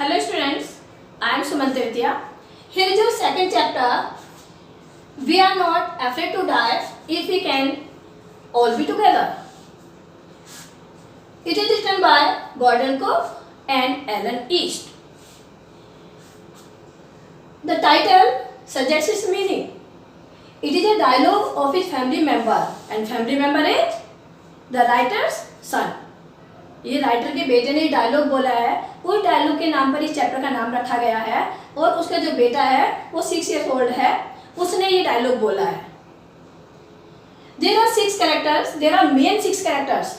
Hello students, I am Sumanta Vidya. Here is your second chapter. We are not afraid to die if we can all be together. It is written by Gordon Cook and Alan East. The title suggests its meaning. It is a dialogue of his family member and family member is the writer's son. ये writer के बेटे ने dialogue बोला है, उस dialogue के नाम पर इस चैप्टर का नाम रखा गया है और उसका जो बेटा है वो 6 years old है, उसने ये डायलॉग बोला है. There are 6 characters. There are main 6 characters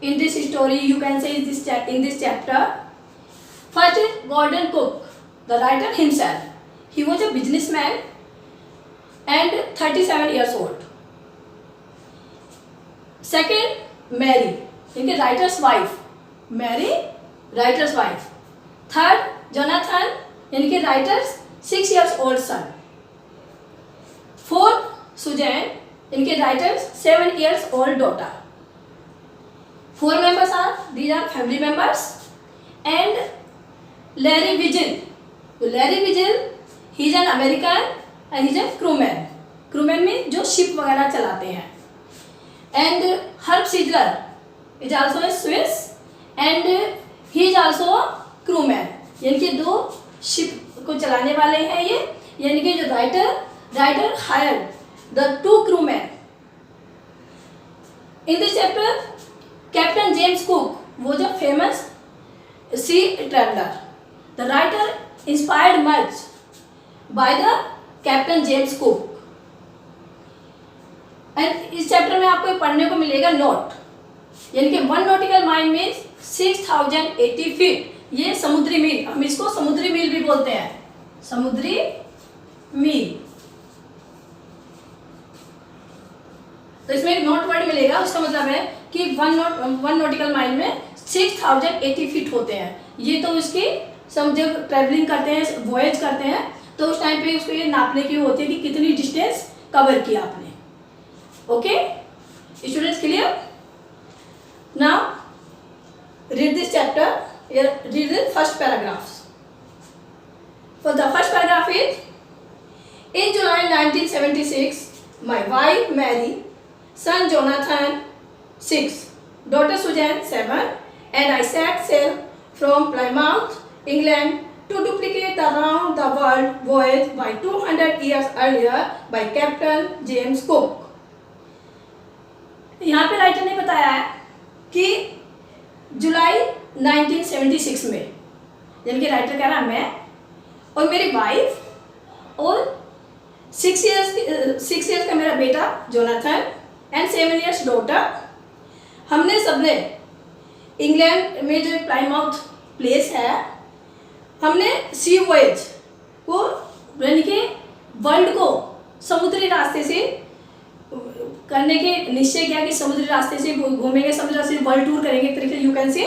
in this story. You can say in this chapter. First is Gordon Cook, the writer himself. He was a businessman and 37 years old. Second, Mary, इनके writer's wife, Mary writer's wife. Third, Jonathan, इनके writer's 6 years old son. Fourth, Susan, इनके writer's 7 years old daughter. 4 members are, these are family members. And Larry Vigil. Larry Vigil, he is an American and he is a crewman. Crewman में जो ship वगैरह चलाते हैं. And Herb Siedler is also a Swiss and he is also a crewman. यानी कि 2 ship को चलाने वाले हैं ये, यानी कि जो writer hired the 2 crewmen. In this chapter, Captain James Cook was a famous sea traveler. The writer inspired much by the Captain James Cook. And इस चैप्टर में आपको पढ़ने को मिलेगा नोट, यानी कि 1 nautical mile मीन्स 6080 फीट. ये समुद्री मील, हम इसको समुद्री मील भी बोलते हैं, समुद्री मील. तो इसमें एक नोट वर्ड मिलेगा, उसका मतलब है कि 1 nautical mile में 6080 फीट होते हैं. ये तो इसकी सब जब ट्रैवलिंग करते हैं, वॉयज करते हैं, तो उस टाइम पे उसको ये नापने की होती है कि कितनी डिस्टेंस कवर किया आपने. Okay students, clear? Now read this chapter. Read the first paragraphs. For the first paragraph is, in July 1976, my wife Mary, son Jonathan 6, daughter Suzanne 7, and I set sail from Plymouth, England, to duplicate the round the world voyage by 200 years earlier by Captain James Cook. यहाँ पे writer ने बताया है कि जुलाई 1976 में, यानी कि writer कह रहा है मैं और मेरी वाइफ और 6 years का मेरा बेटा जोनाथन एंड 7 years डॉटर, हमने सबने इंग्लैंड में जो प्लाईमाउथ प्लेस है, हमने सी वॉयज को, यानी कि वर्ल्ड को समुद्री रास्ते से करने के निश्चय किया कि समुद्री रास्ते से घूमेंगे, समुद्री रास्ते से वर्ल्ड टूर करेंगे एक तरीके से, यू कैन से.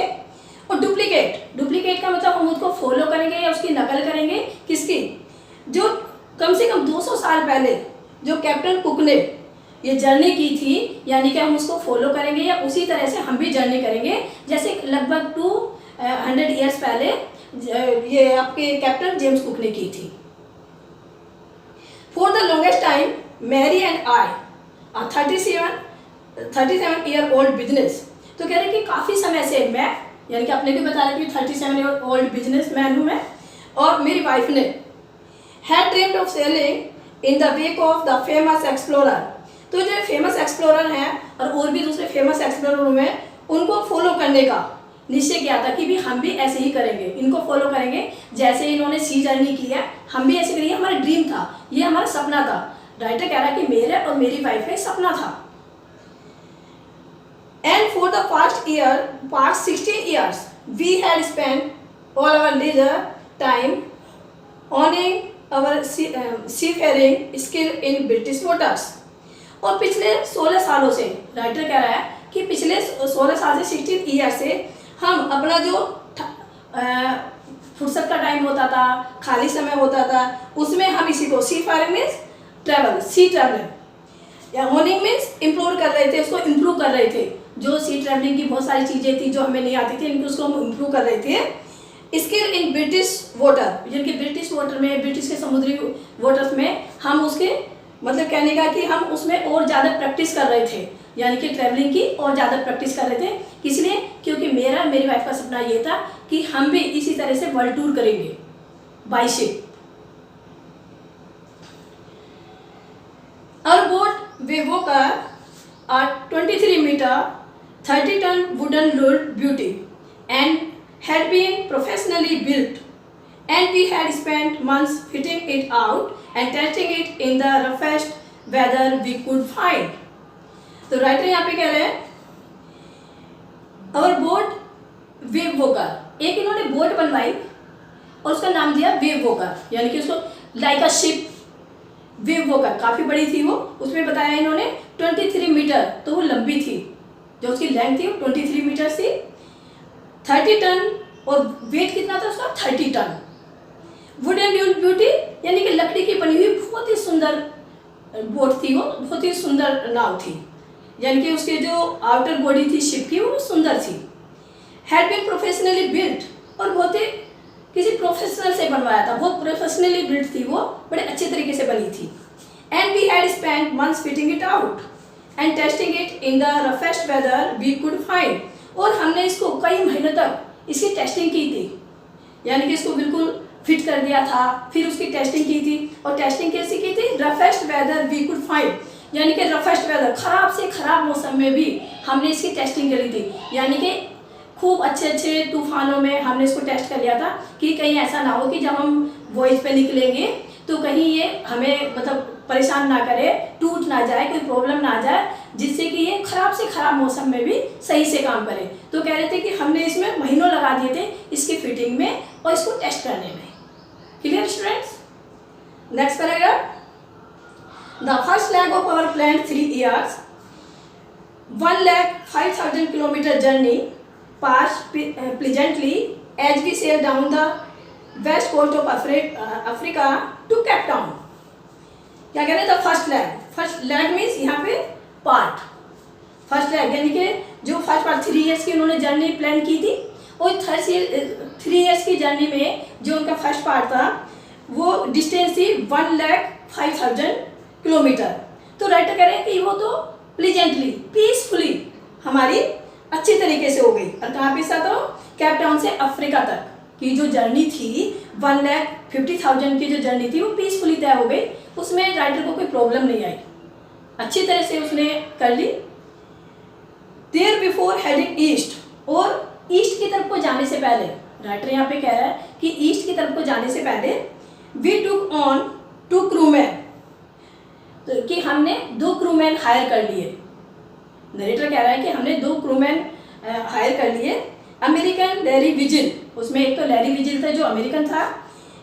और डुप्लीकेट का मतलब हम उसको फॉलो करेंगे या उसकी नकल करेंगे. किसकी? जो कम से कम 200 साल पहले जो कैप्टन कुक ने ये जर्नी की थी, यानी कि हम उसको फॉलो करेंगे या उसी तरह से हम भी जर्नी करेंगे जैसे लगभग 200 years पहले ये आपके कैप्टन जेम्स कुक ने की थी. For the longest time Mary and I 37 year old business. तो कह रहे कि काफ़ी समय से मैं, यानी कि आपने भी बताया कि 37 year old बिजनेस मैन हूँ मैं, और मेरी वाइफ ने had dreamed of selling in the wake of the famous explorer. तो जो फेमस एक्सप्लोरर हैं और भी दूसरे फेमस एक्सप्लोरर हुए, उनको फॉलो करने का निश्चय किया था कि भी हम भी ऐसे ही करेंगे, इनको फॉलो करेंगे जैसे इन्होंने सी जर्नी की है, हम भी ऐसे करेंगे. हमारा ड्रीम था, ये हमारा सपना था. राइटर कह रहा है कि मेरे और मेरी वाइफ का सपना था. And for the past 16 years we had spent all our leisure time honing our seafaring skill in British waters. और पिछले 16 सालों से राइटर कह रहा है कि पिछले 16 साल से 16 ईयर से हम अपना जो फुर्सत का टाइम होता था, खाली समय होता था, उसमें हम इसी को सीफारिंग मीन्स ट्रैवल, सी ट्रैवलर, या होनिंग मीन्स इम्प्रूव कर रहे थे, उसको इम्प्रूव कर रहे थे. जो सी ट्रैवलिंग की बहुत सारी चीज़ें थी जो हमें नहीं आती थी, इनको उसको हम इम्प्रूव कर रहे थे. स्किल इन ब्रिटिश वाटर, यानी कि ब्रिटिश वाटर में, ब्रिटिश के समुद्री वाटर्स में हम उसके मतलब कहने का कि हम उसमें और ज़्यादा प्रैक्टिस कर रहे थे, यानी कि ट्रैवलिंग की और ज़्यादा प्रैक्टिस कर रहे थे। इसलिए क्योंकि मेरी वाइफ का सपना ये था कि हम भी इसी तरह से वर्ल्ड टूर करेंगे by ship. Our boat Vivoka, a 23-meter, 30-ton wooden ruled beauty, and had been professionally built, and we had spent months fitting it out and testing it in the roughest weather we could find. तो writer यहाँ पे कह रहे हैं our boat Vivoka, एक इन्होंने boat बनवाई और उसका नाम दिया Vivoka, यानी कि उसको लाइक अ शिप Vivoka, काफ़ी बड़ी थी वो। उसमें बताया इन्होंने 23 मीटर, तो वो लंबी थी, जो उसकी लेंथ थी वो 23 मीटर थी, 30 टन, और वेट कितना था उसका 30 टन। वुडन ब्यूटी यानी कि लकड़ी की बनी हुई बहुत ही सुंदर बोट थी वो, बहुत ही सुंदर नाव थी, यानी कि उसके जो आउटर बॉडी थी शिप की वो सुंदर थी। हैड बीन प्रोफेशनली बिल्ट, और बहुत ही किसी प्रोफेशनल से बनवाया था, बहुत प्रोफेशनली बिल्ट थी वो, बड़े अच्छे तरीके से बनी थी। And we had spent months fitting it out and testing it in the roughest weather we could find, और हमने इसको कई महीनों तक इसकी टेस्टिंग की थी, यानी कि इसको बिल्कुल फिट कर दिया था, फिर उसकी टेस्टिंग की थी। और टेस्टिंग कैसी की थी? Roughest weather we could find, यानी कि रफेस्ट वेदर, खराब से खराब मौसम में भी हमने इसकी टेस्टिंग करी थी, यानी कि खूब अच्छे तूफानों में हमने इसको टेस्ट कर लिया था कि कहीं ऐसा ना हो कि जब हम वॉयज पे निकलेंगे तो कहीं ये हमें मतलब परेशान ना करे, टूट ना जाए, कोई प्रॉब्लम ना आ जाए, जिससे कि ये खराब से खराब मौसम में भी सही से काम करे। तो कह रहे थे कि हमने इसमें महीनों लगा दिए थे इसकी फिटिंग में और इसको टेस्ट करने में। Clear students? Next paragraph, the first leg of our plan 3 years, 1,05,000 kilometre journey passed pleasantly as we sailed down the west coast of Africa to Cape Town. क्या कह रहे थे? फर्स्ट लेग मीन्स यहाँ पे part, first leg यानी कि जो first part 3 years की उन्होंने जर्नी प्लान की थी, और 3 years की जर्नी में जो उनका फर्स्ट पार्ट था वो डिस्टेंस थी 1,05,000 किलोमीटर। तो राइटर कह रहे हैं कि वो तो प्लीजेंटली, पीसफुली हमारी अच्छी तरीके से हो गई। और कहाँ पे था? तो कैप टाउन से अफ्रीका तक की जो जर्नी थी 1,50,000 की जो जर्नी थी वो पीसफुली तय हो गई, उसमें राइटर को कोई प्रॉब्लम नहीं आई, अच्छी तरह से उसने कर ली। देयर बिफोर हेडिंग ईस्ट, और ईस्ट की तरफ को जाने से पहले, राइटर यहाँ पे कह रहा है कि ईस्ट की तरफ को जाने से पहले वी टुक ऑन 2 crewmen, तो कि हमने 2 crewmen हायर कर लिए। नरेटर कह रहा है कि हमने 2 crewmen हायर कर लिए। अमेरिकन लैरी विजिल, उसमें एक तो लैरी विजिल था जो अमेरिकन था,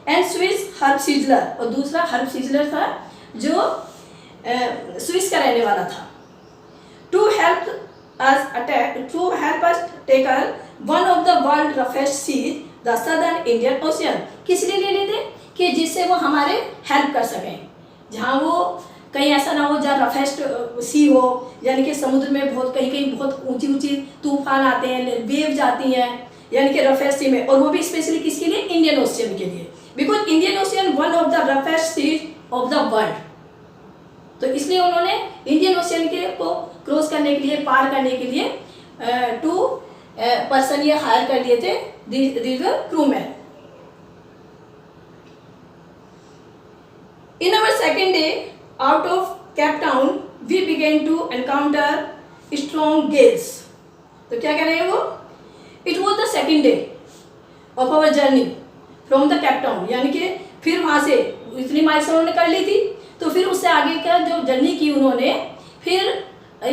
एंड स्विस हर्ब सीजलर, और दूसरा हर्ब सीजलर था जो स्विस का रहने वाला था। To help us tackle one of the world roughest seas, the southern Indian Ocean. किस लिए ले लेते? कि जिससे वो हमारे हेल्प कर सकें, जहाँ वो कहीं ऐसा ना हो जहाँ रफेस्ट सी हो, यानी कि समुद्र में बहुत कहीं बहुत ऊंची तूफान आते हैं, वेव्स आती हैं, यानी कि रफेस्ट सी में, और वो भी स्पेशली किसके लिए? इंडियन ओशियन के लिए, because Indian Ocean one of the roughest seas of the world. तो इसलिए उन्होंने इंडियन ओशियन के को क्रॉस करने के लिए, पार करने के लिए 2 पर्सन ये हायर कर लिए थे, these were crewmen. In our second day out of Cape Town, we began to encounter strong gales. तो क्या कह रहे हैं वो? It was the second day of our journey from the Cape Town, यानी कि फिर वहाँ से इतनी माइल्स उन्होंने कर ली थी, तो फिर उससे आगे का जो जर्नी की उन्होंने, फिर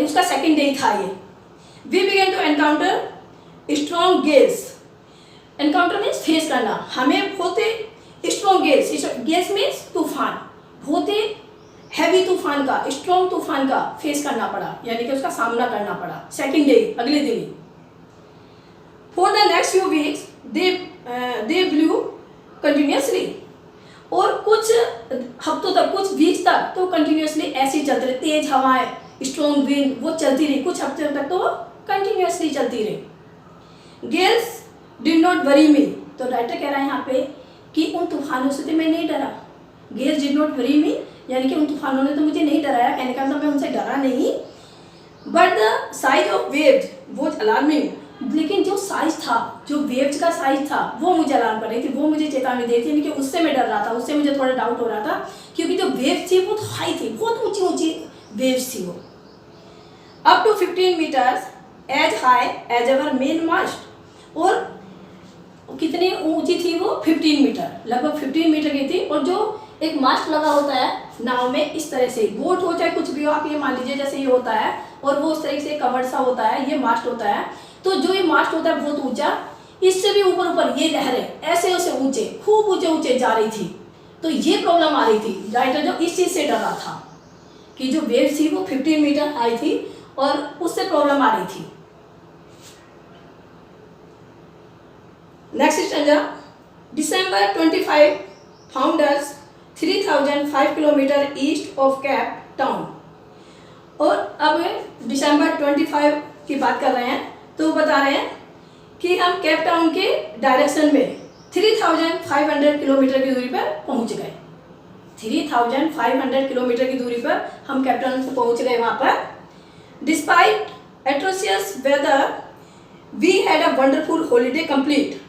उसका सेकंड डे था ये। We began to encounter strong gales. Encounter means face करना, हमें बहुत ही स्ट्रॉन्ग गेल्स मीन्स तूफान, बहुत ही हैवी तूफान का, स्ट्रॉन्ग तूफान का फेस करना पड़ा, यानी कि उसका सामना करना पड़ा सेकंड डे, अगले दिन ही। For the next few weeks they blew continuously, और कुछ हफ्तों तक, कुछ वीक्स तक तो कंटिन्यूसली ऐसे ही चलते रहे, तेज हवाएं, स्ट्रॉन्ग विंड वो चलती रही, कुछ हफ्ते तक तो वो कंटिन्यूसली चलती रही। गेल्स डिड नॉट वरी मी, तो राइटर कह रहा है यहाँ पे कि उन तूफानों से तो मैं नहीं डरा, गेल्स डिड नॉट वरी मी, यानी कि उन तूफानों ने तो मुझे नहीं डराया, कहने का मतलब मैं उनसे डरा नहीं। But the size of waves was alarming, लेकिन जो साइज था, जो वेव्स का साइज था वो मुझे अलार्म कर रही थी, वो मुझे चेतावनी दे रही थी, यानी कि उससे मैं डर रहा था, उससे मुझे थोड़ा डाउट हो रहा था, क्योंकि जो वेव्स थी बहुत हाई थी, बहुत ऊंची ऊंची वेव्स थी वो, up to 15 metres as high as our main mast, और कितनी ऊंची थी वो 15 मीटर, लगभग 15 मीटर की थी। और जो एक मास्ट लगा होता है नाव में, इस तरह से बोट हो चाहे कुछ भी हो, आप ये मान लीजिए जैसे ये होता है और वो उस तरह से कवर्ड सा होता है, ये मास्ट होता है, तो जो ये मास्ट होता है बहुत ऊंचा, इससे भी ऊपर ऊपर ये लहरें ऐसे ऐसे ऊंचे, खूब ऊंचे ऊंचे जा रही थी, तो ये प्रॉब्लम आ रही थी। राइटर जो इस चीज़ से डर रहा था कि जो वेव थी वो 15 मीटर हाई थी और उससे प्रॉब्लम आ रही थी। Next stanza, December 25 found us 3005 kilometre east of Cape Town. और अब दिसंबर 25 की बात कर रहे हैं, तो बता रहे हैं कि हम कैप टाउन के डायरेक्शन में 3500 किलोमीटर की दूरी पर पहुंच गए। 3500 किलोमीटर की दूरी पर हम कैप टाउन से पहुंच गए। वहाँ पर despite atrocious weather we had a wonderful holiday complete,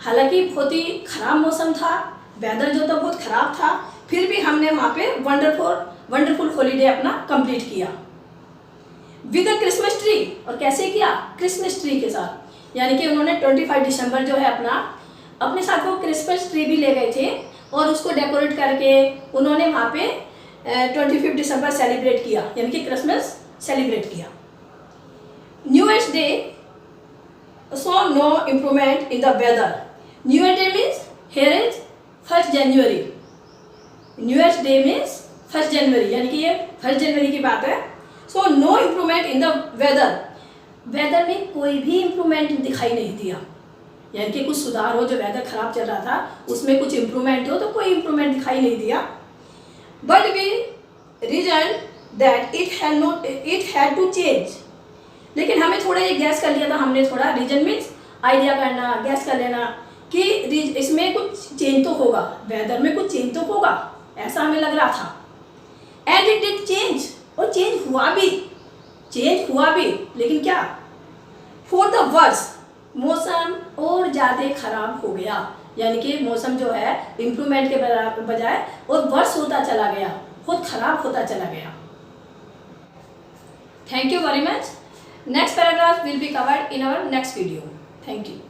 हालांकि बहुत ही खराब मौसम था, वेदर जो था बहुत खराब था, फिर भी हमने वहाँ पे वंडरफुल हॉलीडे अपना कंप्लीट किया। विद अ क्रिसमस ट्री, और कैसे किया, क्रिसमस ट्री के साथ, यानी कि उन्होंने 25 दिसंबर जो है अपने साथ वो क्रिसमस ट्री भी ले गए थे और उसको डेकोरेट करके उन्होंने वहाँ पे 25 दिसंबर सेलिब्रेट किया, यानी कि क्रिसमस सेलिब्रेट किया। New years day saw no improvement in the weather. New Year Day means here is 1st January. New Year's Day means 1st January, यानी कि ये 1st जनवरी की बात है। So no improvement in the weather. Weather में कोई भी improvement दिखाई नहीं दिया, यानी कि कुछ सुधार हो, जो वेदर खराब चल रहा था उसमें कुछ इम्प्रूवमेंट हो, तो कोई इम्प्रूवमेंट दिखाई नहीं दिया। But we reason that it had to change, लेकिन हमें थोड़ा ये गैस कर लिया था हमने, थोड़ा रीजन मीन्स आइडिया करना, गैस कर लेना कि इसमें कुछ चेंज तो होगा, वेदर में कुछ चेंज तो होगा, ऐसा हमें लग रहा था। एंड इट डिड चेंज, और चेंज हुआ भी, लेकिन क्या, फॉर द वर्स, मौसम और ज़्यादा खराब हो गया, यानी कि मौसम जो है इम्प्रूवमेंट के बजाय और वर्स होता चला गया, बहुत खराब होता चला गया। Thank you very much. Next paragraph will be covered in our next video. Thank you.